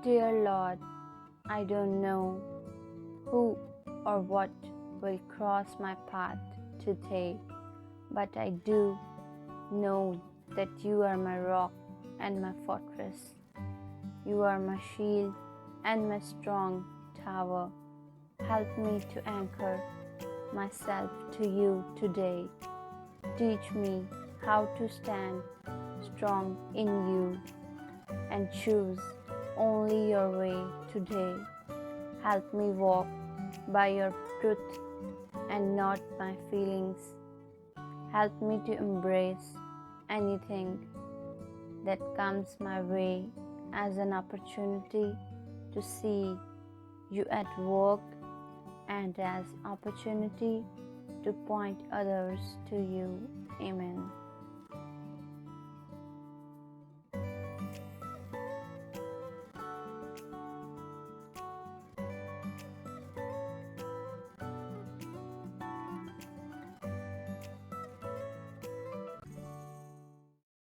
Dear Lord, I don't know who or what will cross my path today, but I do know that you are my rock and my fortress. You are my shield and my strong tower. Help me to anchor myself to you today. Teach me how to stand strong in you and choose only your way today. Help me walk by your truth and not my feelings. Help me to embrace anything that comes my way as an opportunity to see you at work and as opportunity to point others to you. Amen.